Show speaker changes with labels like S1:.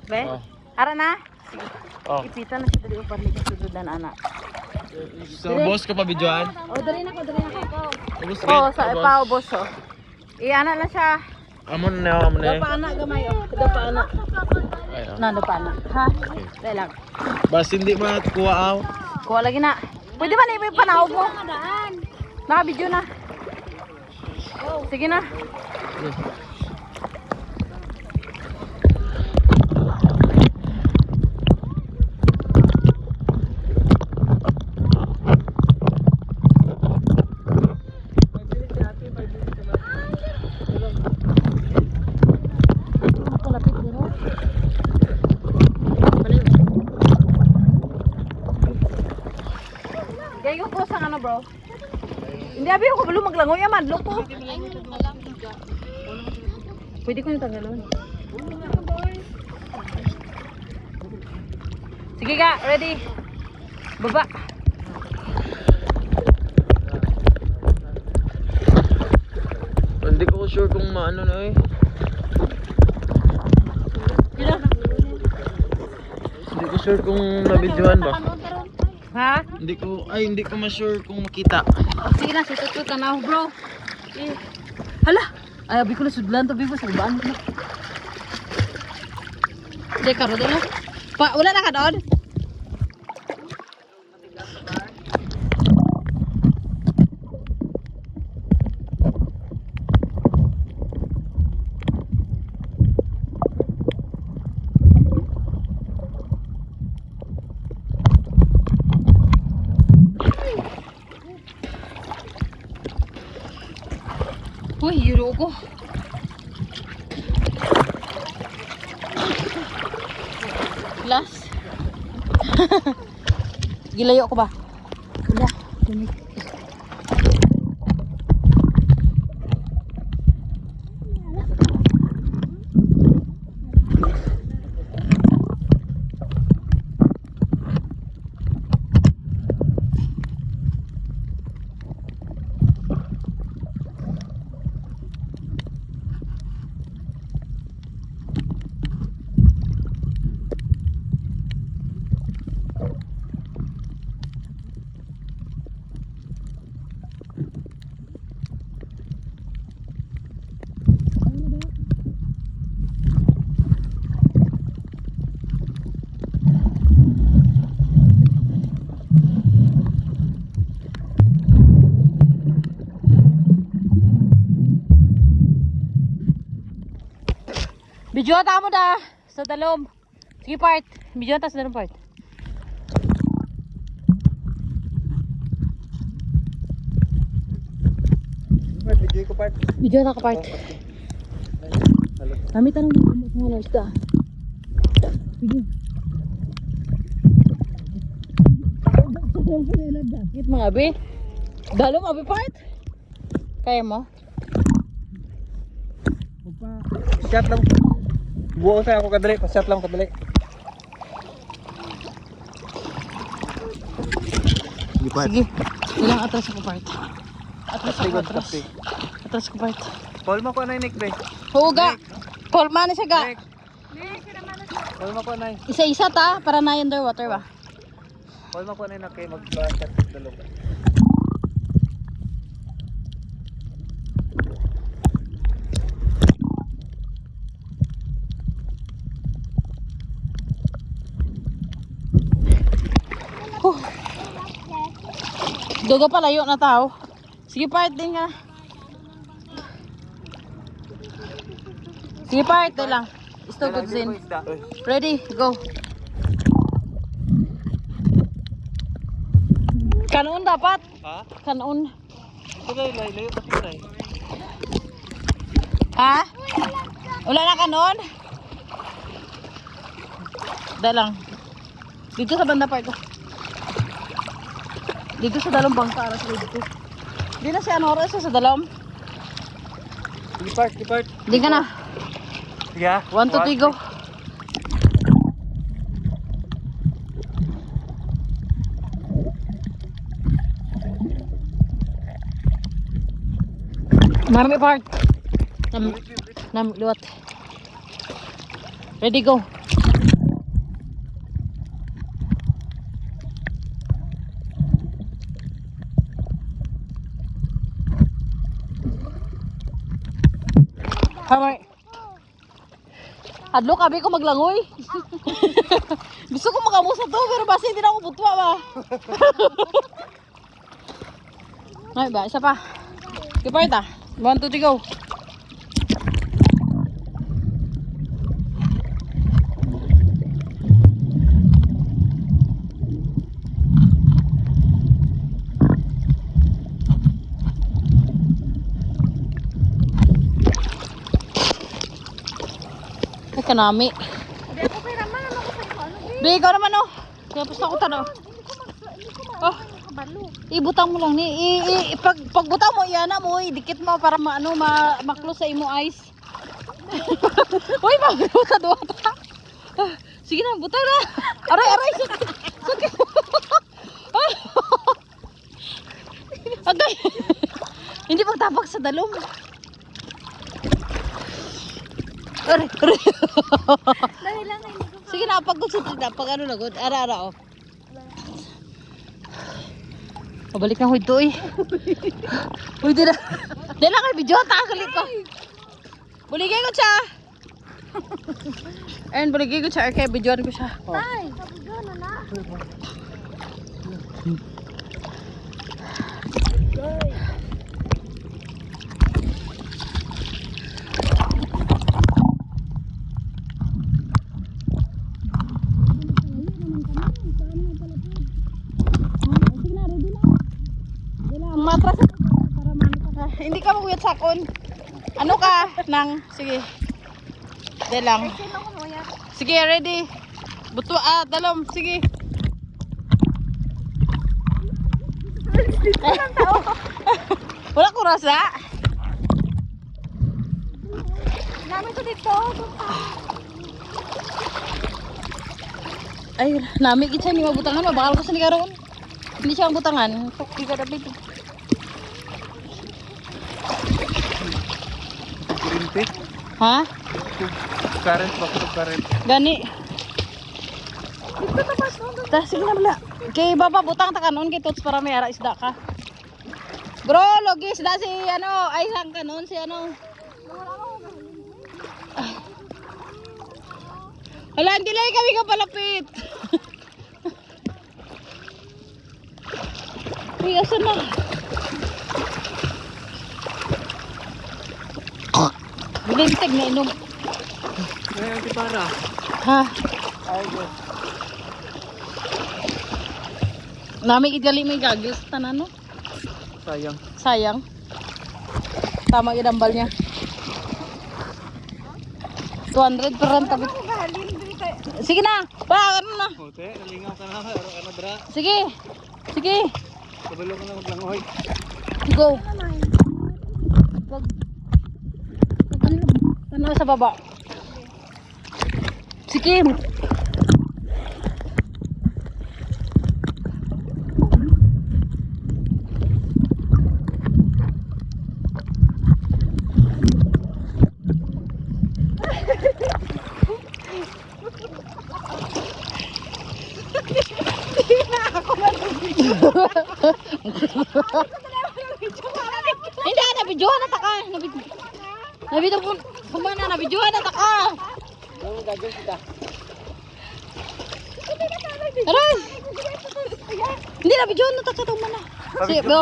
S1: Be?
S2: Oh.
S1: Ara na?
S2: Oh.
S1: Ipita na siya dali upar ni kasududan anak.
S2: So, boss ka pa videoan?
S1: Oh, dali na ko.
S2: Boss,
S1: Oh, sa ipaubos oh. Iana lang siya.
S2: Amon na, amon na.
S1: Dapa anak gamay oh. Dapa anak.
S2: Ay, oh.
S1: Na dapa anak. Ha? Dali lang.
S2: Bas hindi matukuha aw.
S1: Kuha lagi na. Pwede ba na ipanahog mo? Naka-video na. Sige na. Kaya yung post ang ano bro? Hindi abi ako belum maglangoy yaman, loko. Pwede ko yung tanggalon. Sige ka, ready. Baba.
S2: Hindi ko sure kung maano na eh. Hindi ko sure kung nabidyohan ba.
S1: Ha?
S2: Hindi ko ma-sure kung makita.
S1: Oh, sige na, si Tutu tanaw bro. Hala! Ay, abi ko na sudlan to, bibo, sa baan ko na. Hindi, karo din na. Wala na ka doon? Uy, hiro ko. Last. Gilayo ko ba? Wala. Dumik. Video ta mo da sa dalom. Sige part. Video ta sa dalom part.
S2: Video ko part.
S1: Video ta ka part. Kami tanong mo kung ano isda. Video. Git mga abi. Dalom abi part. Kaya mo?
S2: Shot lang. Buo sa ako kadali, pa-shot lang kadali.
S1: Sige. Ilang atras ko part. Atras. Atras ko part.
S2: Paul mo ko na Nick be.
S1: Huga. Polma na siya ga.
S2: Paul mo ko na.
S1: Isa-isa ta para na underwater ba?
S2: Paul mo ko na kay mag-shot sa dalog.
S1: Duga pa layo na tao. Sige part din ka. Sige part din lang. Still good sin. Ready, go. Kanon dapat.
S2: Ha?
S1: Kanon.
S2: Ito na layo pa sila.
S1: Ha? Wala na kanon? Dahil lang. Dito sa banda part ko. Dito sa dalawang bangka aras dito. Di na si Anora sa dalawang.
S2: Depart.
S1: Di ka na.
S2: Yeah.
S1: 1, 2, 3, go. Marami part. Nam liwat. Ready, go. Hadlo kabi ko maglangoy. Gusto ko makamusa to pero basta hindi na ako butwa ba. Ay ba, isa pa. Kiparta. 1, 2, 3, go. Ay, kanami. Di, ikaw naman oh. Kaya pusta ko tanaw. Oh, ibutang mo lang ni. Pagbutang mo, iyana mo, idikit mo para ma-close sa imo eyes. Uy, magbuta doon ta. Sige na, butang na. Aray, aray, sakit. Sakit. Agay. Hindi magtapak sa dalom. Aray, aray. Sige na, pag-gusot na, pag ano lagod. Ara-ara, oh. Pabalik na huwag to, eh. Uy, di na. Di na kayo, video, takalit ko. Buligay ko siya. Ayun, buligay ko siya. Okay, videoan ko siya.
S3: Tay, video na na.
S1: Matras para hindi ka maguyat sakon. Ano ka nang sige. De lang. Sige, ready. Buto dalom, sige. Wala ko rasa.
S3: Namin ko dito.
S1: Ay, nami kitsa ni mabutangan, mabakal ko sa ni karon. Hindi siya ang butangan. Hindi ka dapat ito.
S2: Kurinti.
S1: Ha?
S2: Current, bakit current?
S1: Gani. Ta, sige na bala. Kay baba butang ta kanon kay tots para may ara isda ka. Bro, logi isda si ano, ay sang kanon si ano. Wala, hindi lang kami kapalapit. Uy, asan na? Bilintig na inom.
S2: Ngayon, di para.
S1: Ha?
S2: Ay, go.
S1: Nami igali may gagis tanan no?
S2: Sayang.
S1: Sayang. Tama idambal niya. 200 per rent tabi. Sige na. Ba, ano na?
S2: Ote, nalingaw ka na. Araw ka na, bra.
S1: Sige. Sige.
S2: Kabalo ka na maglangoy.
S1: Go. Wag. Ano sa baba? Sige. Hindi na videoan na taka. Nabito po kumana na videoan na taka.
S2: Ano gagawin kita?
S1: Aray. Hindi na videoan na taka to mana. Sige, go.